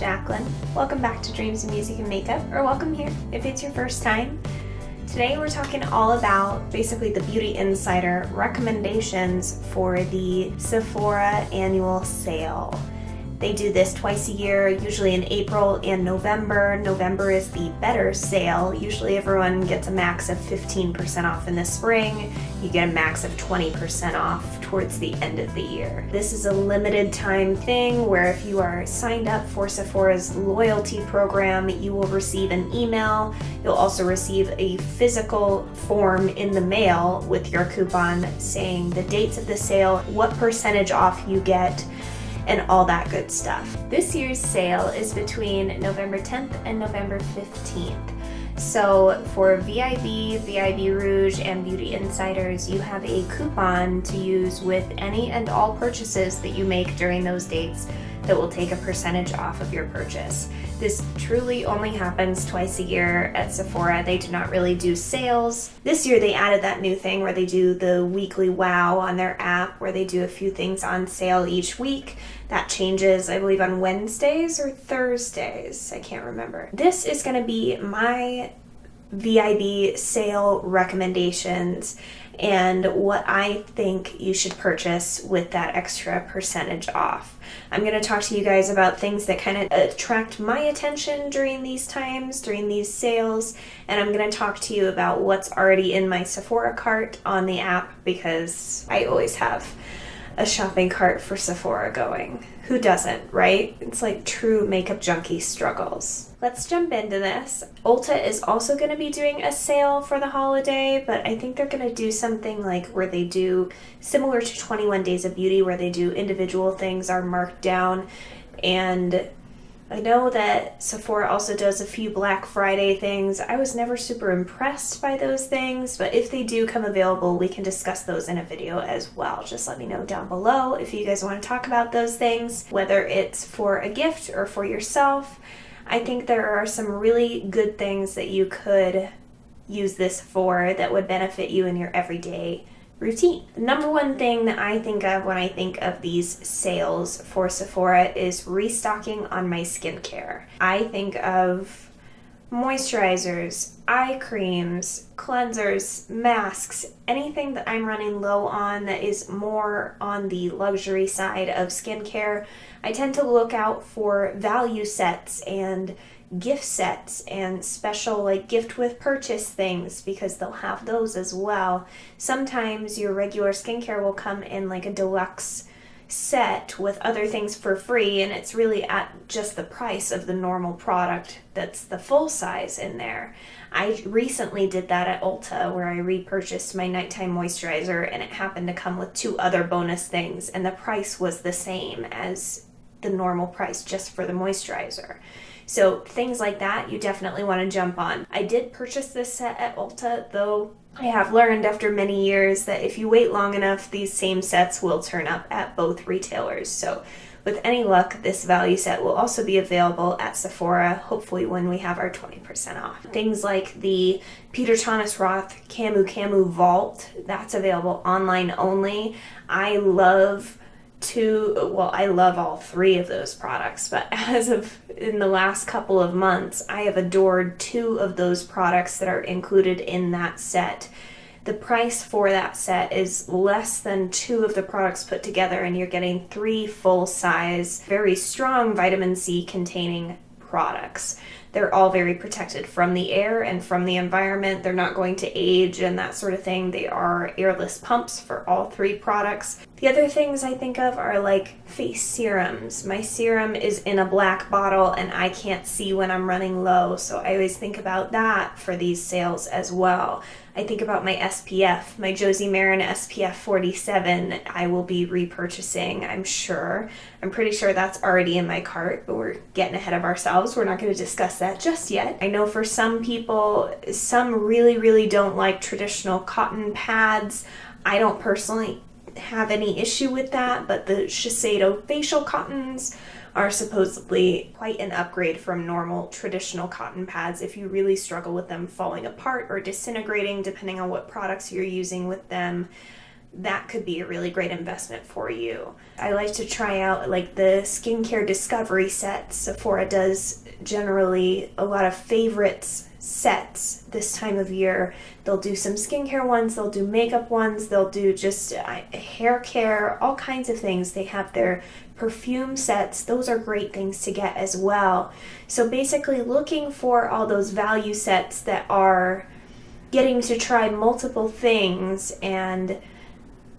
Jaclyn. Welcome back to Dreams of Music and Makeup, or welcome here if it's your first time. Today we're talking all about basically the Beauty Insider recommendations for the Sephora annual sale. They do this twice a year, usually in April and November. November is the better sale. Usually everyone gets a max of 15% off in the spring. You get a max of 20% off towards the end of the year. This is a limited time thing where if you are signed up for Sephora's loyalty program, you will receive an email. You'll also receive a physical form in the mail with your coupon saying the dates of the sale, what percentage off you get, and all that good stuff. This year's sale is between November 10th and November 15th. So for VIB Rouge, and Beauty Insiders, you have a coupon to use with any and all purchases that you make during those dates that will take a percentage off of your purchase. This truly only happens twice a year at Sephora. They do not really do sales. This year they added that new thing where they do the weekly wow on their app where they do a few things on sale each week. That changes, I believe, on Wednesdays or Thursdays. I can't remember. This is going to be my VIB sale recommendations and what I think you should purchase with that extra percentage off. I'm going to talk to you guys about things that kind of attract my attention during these times, during these sales, and I'm going to talk to you about what's already in my Sephora cart on the app because I always have a shopping cart for Sephora going. Who doesn't, right? It's like true makeup junkie struggles. Let's jump into this. Ulta is also going to be doing a sale for the holiday, but I think they're going to do something like where they do similar to 21 Days of Beauty, where they do individual things are marked down. And I know that Sephora also does a few Black Friday things. I was never super impressed by those things, but if they do come available, we can discuss those in a video as well. Just let me know down below if you guys want to talk about those things, whether it's for a gift or for yourself. I think there are some really good things that you could use this for that would benefit you in your everyday routine. The number one thing that I think of when I think of these sales for Sephora is restocking on my skincare. I think of moisturizers, eye creams, cleansers, masks, anything that I'm running low on that is more on the luxury side of skincare. I tend to look out for value sets and gift sets and special like gift with purchase things because they'll have those as well. Sometimes your regular skincare will come in like a deluxe set with other things for free, and it's really at just the price of the normal product that's the full size in there. I recently did that at Ulta where I repurchased my nighttime moisturizer and it happened to come with 2 other bonus things and the price was the same as the normal price just for the moisturizer. So things like that you definitely want to jump on. I did purchase this set at Ulta, though I have learned after many years that if you wait long enough, these same sets will turn up at both retailers. So with any luck, this value set will also be available at Sephora, hopefully when we have our 20% off. Things like the Peter Thomas Roth Camu Vault, that's available online only. I love all 3 of those products, but as of in the last couple of months, I have adored 2 of those products that are included in that set. The price for that set is less than 2 of the products put together, and you're getting 3 full-size, very strong vitamin C containing products. They're all very protected from the air and from the environment. They're not going to age and that sort of thing. They are airless pumps for all 3 products. The other things I think of are like face serums. My serum is in a black bottle and I can't see when I'm running low, so I always think about that for these sales as well. I think about my SPF, my Josie Maran SPF 47 I will be repurchasing, I'm sure. I'm pretty sure that's already in my cart, but we're getting ahead of ourselves. We're not going to discuss that just yet. I know for some people, some really don't like traditional cotton pads. I don't personally have any issue with that, but the Shiseido facial cottons are supposedly quite an upgrade from normal traditional cotton pads if you really struggle with them falling apart or disintegrating depending on what products you're using with them. that could be a really great investment for you. I like to try out like the skincare discovery sets. Sephora does generally a lot of favorites sets this time of year. They'll do some skincare ones, they'll do makeup ones, they'll do just hair care, all kinds of things. They have their perfume sets. Those are great things to get as well. So basically looking for all those value sets that are getting to try multiple things and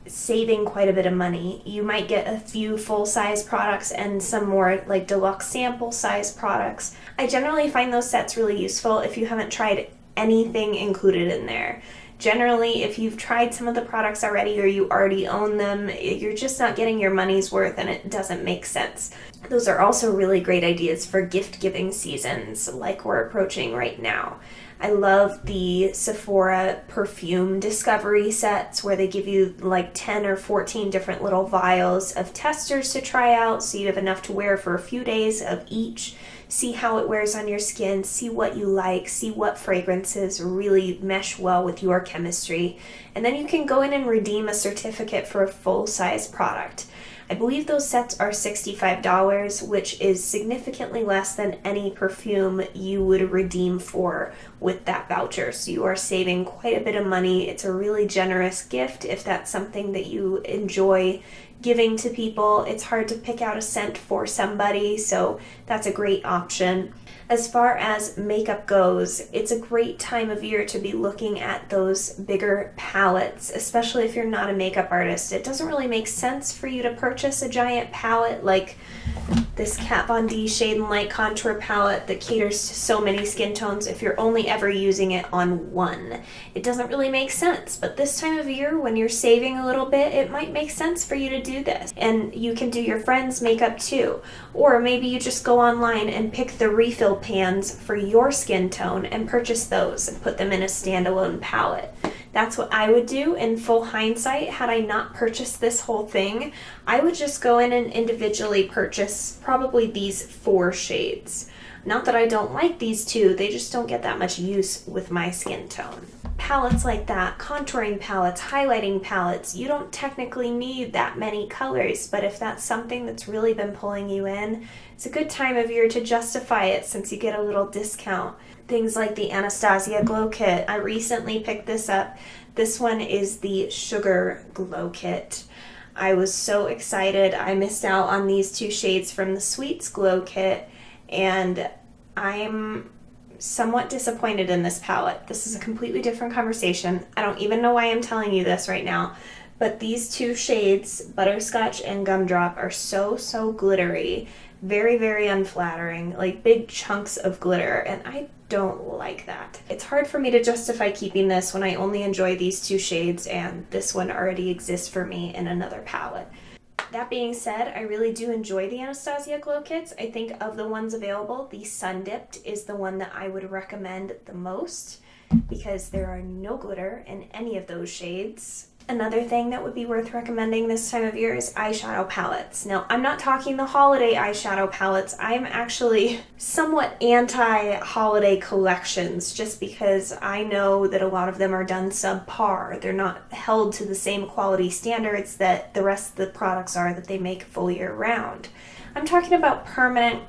saving quite a bit of money. You might get a few full-size products and some more like deluxe sample size products. I generally find those sets really useful if you haven't tried anything included in there. Generally, if you've tried some of the products already or you already own them, you're just not getting your money's worth and it doesn't make sense. Those are also really great ideas for gift-giving seasons like we're approaching right now. I love the Sephora perfume discovery sets where they give you like 10 or 14 different little vials of testers to try out, so you have enough to wear for a few days of each. See how it wears on your skin, see what you like, see what fragrances really mesh well with your chemistry, and then you can go in and redeem a certificate for a full-size product. I believe those sets are $65, which is significantly less than any perfume you would redeem for with that voucher. So you are saving quite a bit of money. It's a really generous gift if that's something that you enjoy giving to people. It's hard to pick out a scent for somebody, so that's a great option. As far as makeup goes, it's a great time of year to be looking at those bigger palettes, especially if you're not a makeup artist. It doesn't really make sense for you to purchase a giant palette like this Kat Von D Shade and Light Contour palette that caters to so many skin tones if you're only ever using it on one. It doesn't really make sense, but this time of year when you're saving a little bit, it might make sense for you to do this. And you can do your friends' makeup too. Or maybe you just go online and pick the refill pans for your skin tone and purchase those and put them in a standalone palette. That's what I would do in full hindsight. Had I not purchased this whole thing, I would just go in and individually purchase probably these 4 shades. Not that I don't like these 2, they just don't get that much use with my skin tone. Palettes like that, contouring palettes, highlighting palettes, you don't technically need that many colors, but if that's something that's really been pulling you in, it's a good time of year to justify it since you get a little discount. Things like the Anastasia Glow Kit. I recently picked this up. This one is the Sugar Glow Kit. I was so excited. I missed out on these 2 shades from the Sweets Glow Kit, and I'm somewhat disappointed in this palette. This is a completely different conversation. I don't even know why I'm telling you this right now, but these 2 shades, Butterscotch and Gumdrop, are so glittery. Very, very unflattering, like big chunks of glitter, and I don't like that. It's hard for me to justify keeping this when I only enjoy these 2 shades and this one already exists for me in another palette. That being said, I really do enjoy the Anastasia Glow Kits. I think of the ones available, the Sun Dipped is the one that I would recommend the most because there are no glitter in any of those shades. Another thing that would be worth recommending this time of year is eyeshadow palettes. Now, I'm not talking the holiday eyeshadow palettes. I'm actually somewhat anti-holiday collections just because I know that a lot of them are done subpar. They're not held to the same quality standards that the rest of the products are that they make full year round. I'm talking about permanent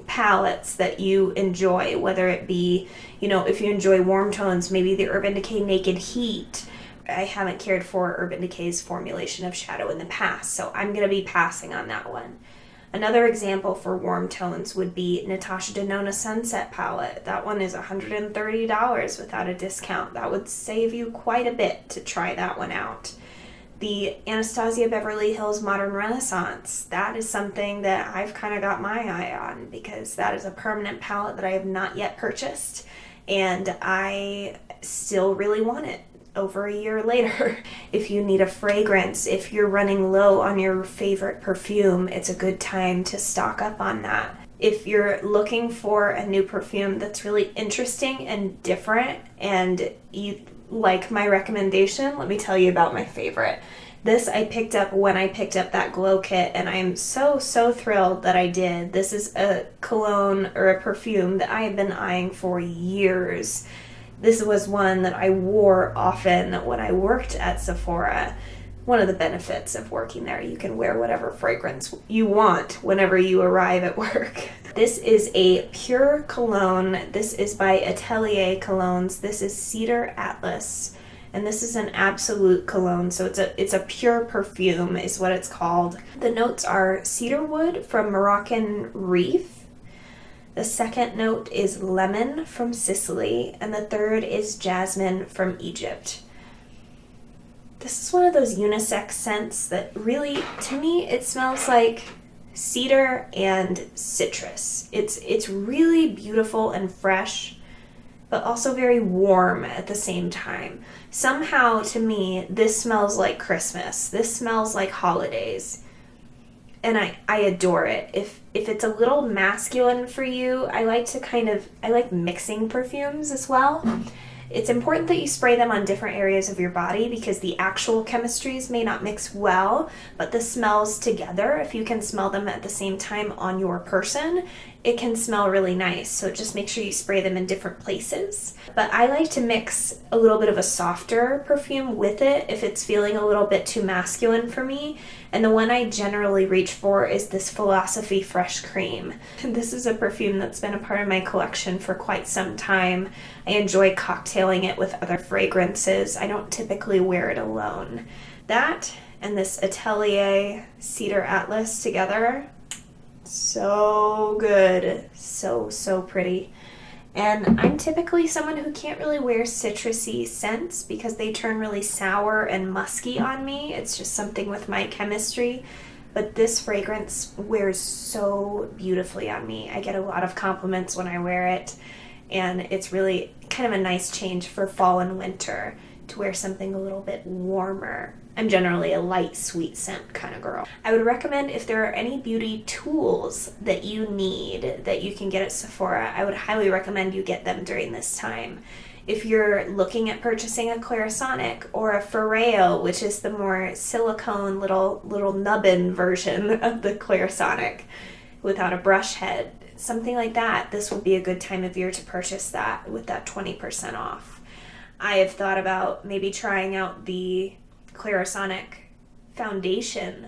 palettes that you enjoy, whether it be, if you enjoy warm tones, maybe the Urban Decay Naked Heat. I haven't cared for Urban Decay's formulation of shadow in the past, so I'm going to be passing on that one. Another example for warm tones would be Natasha Denona Sunset Palette. That one is $130 without a discount. That would save you quite a bit to try that one out. The Anastasia Beverly Hills Modern Renaissance, that is something that I've kind of got my eye on because that is a permanent palette that I have not yet purchased, and I still really want it. Over a year later. If you need a fragrance, if you're running low on your favorite perfume, it's a good time to stock up on that. If you're looking for a new perfume that's really interesting and different and you like my recommendation, let me tell you about my favorite. This I picked up when I picked up that Glow Kit, and I'm so thrilled that I did. This is a cologne or a perfume that I have been eyeing for years. This was one that I wore often when I worked at Sephora. one of the benefits of working there. You can wear whatever fragrance you want whenever you arrive at work. This is a pure cologne. This is by Atelier Colognes. This is Cedar Atlas, and this is an absolute cologne. So it's a pure perfume is what it's called. The notes are cedarwood from Moroccan Reef. The second note is lemon from Sicily, and the third is jasmine from Egypt. This is one of those unisex scents that really, to me, it smells like cedar and citrus. It's really beautiful and fresh, but also very warm at the same time. Somehow, to me, this smells like Christmas. This smells like holidays. And I adore it. If it's a little masculine for you, I like mixing perfumes as well. It's important that you spray them on different areas of your body because the actual chemistries may not mix well, but the smells together, if you can smell them at the same time on your person, it can smell really nice. So just make sure you spray them in different places. But I like to mix a little bit of a softer perfume with it if it's feeling a little bit too masculine for me. And the one I generally reach for is this Philosophy Fresh Cream. This is a perfume that's been a part of my collection for quite some time. I enjoy cocktailing it with other fragrances. I don't typically wear it alone. That and this Atelier Cedar Atlas together, so good. So pretty. And I'm typically someone who can't really wear citrusy scents because they turn really sour and musky on me. It's just something with my chemistry. But this fragrance wears so beautifully on me. I get a lot of compliments when I wear it. And it's really kind of a nice change for fall and winter to wear something a little bit warmer. I'm generally a light, sweet scent kind of girl. I would recommend if there are any beauty tools that you need that you can get at Sephora, I would highly recommend you get them during this time. If you're looking at purchasing a Clarisonic or a Foreo, which is the more silicone little nubbin version of the Clarisonic without a brush head, something like that, this would be a good time of year to purchase that with that 20% off. I have thought about maybe trying out the Clarisonic foundation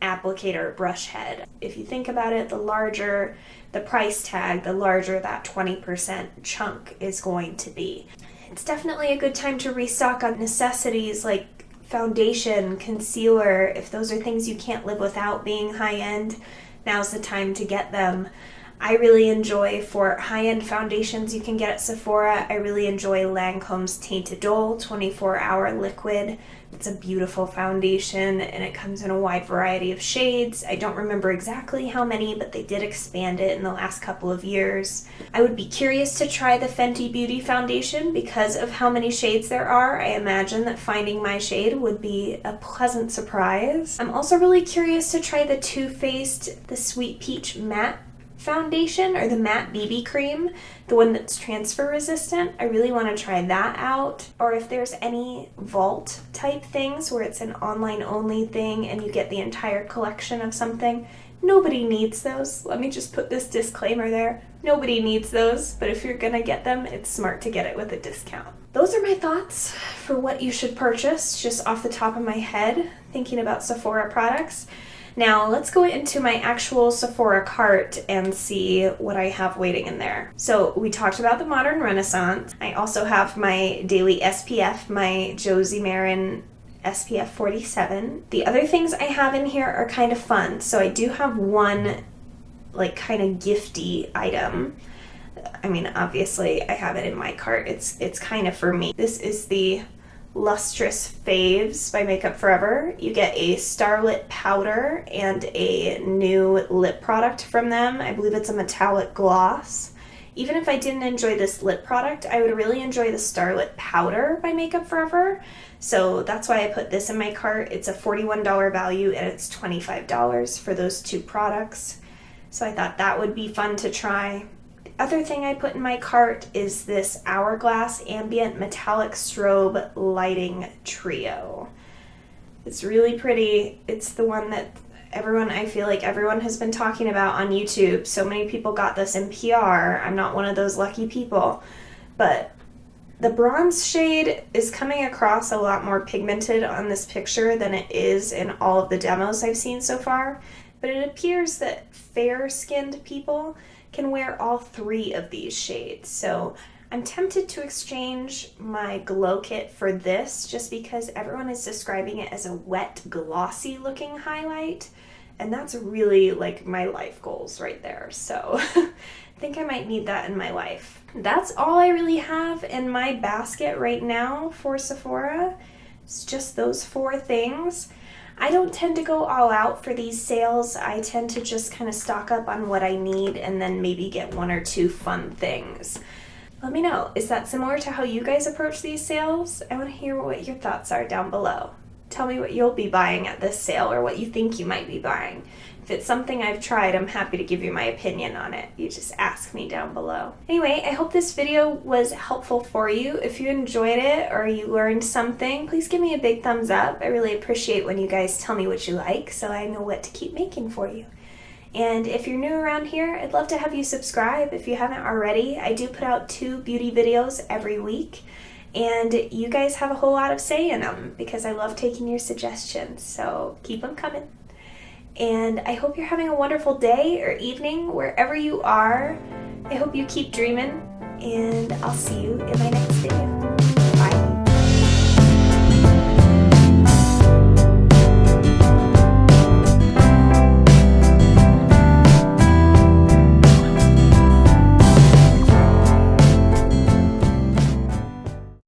applicator brush head. If you think about it, the larger the price tag, the larger that 20% chunk is going to be. It's definitely a good time to restock on necessities like foundation, concealer. If those are things you can't live without being high-end, now's the time to get them. I really enjoy, for high-end foundations you can get at Sephora, I really enjoy Lancome's Tainted Dole 24-Hour Liquid. It's a beautiful foundation and it comes in a wide variety of shades. I don't remember exactly how many, but they did expand it in the last couple of years. I would be curious to try the Fenty Beauty foundation because of how many shades there are. I imagine that finding my shade would be a pleasant surprise. I'm also really curious to try the Too Faced, the Sweet Peach Matte foundation, or the matte BB cream, the one that's transfer resistant. I really want to try that out. Or if there's any vault type things where it's an online only thing and you get the entire collection of something. Nobody needs those. Let me just put this disclaimer there. Nobody needs those, but if you're gonna get them, it's smart to get it with a discount. Those are my thoughts for what you should purchase, just off the top of my head, thinking about Sephora products. Now let's go into my actual Sephora cart and see what I have waiting in there. So we talked about the Modern Renaissance. I also have my daily SPF, my Josie Maran SPF 47. The other things I have in here are kind of fun. So I do have one like kind of gifty item. I mean, obviously I have it in my cart. It's kind of for me. This is the Lustrous Faves by Makeup Forever. You get a Starlit powder and a new lip product from them. I believe it's a metallic gloss. Even if I didn't enjoy this lip product, I would really enjoy the Starlit powder by Makeup Forever. So that's why I put this in my cart. It's a $41 value and it's $25 for those two products. So I thought that would be fun to try. Other thing I put in my cart is this Hourglass Ambient Metallic Strobe Lighting Trio. It's really pretty. It's the one that I feel like everyone has been talking about on YouTube. So many people got this in PR. I'm not one of those lucky people, but The bronze shade is coming across a lot more pigmented on this picture than it is in all of the demos I've seen so far, but it appears that fair-skinned people can wear all 3 of these shades. So I'm tempted to exchange my glow kit for this just because everyone is describing it as a wet, glossy looking highlight, and that's really like my life goals right there. So I think I might need that in my life. That's all I really have in my basket right now for Sephora. It's just those 4 things. I don't tend to go all out for these sales. I tend to just kind of stock up on what I need and then maybe get 1 or 2 fun things. Let me know, is that similar to how you guys approach these sales? I want to hear what your thoughts are down below. Tell me what you'll be buying at this sale or what you think you might be buying. If it's something I've tried, I'm happy to give you my opinion on it. You just ask me down below. Anyway, I hope this video was helpful for you. If you enjoyed it or you learned something, please give me a big thumbs up. I really appreciate when you guys tell me what you like so I know what to keep making for you. And if you're new around here, I'd love to have you subscribe if you haven't already. I do put out 2 beauty videos every week, and you guys have a whole lot of say in them because I love taking your suggestions, so keep them coming. And I hope you're having a wonderful day or evening wherever you are. I hope you keep dreaming, and I'll see you in my next video.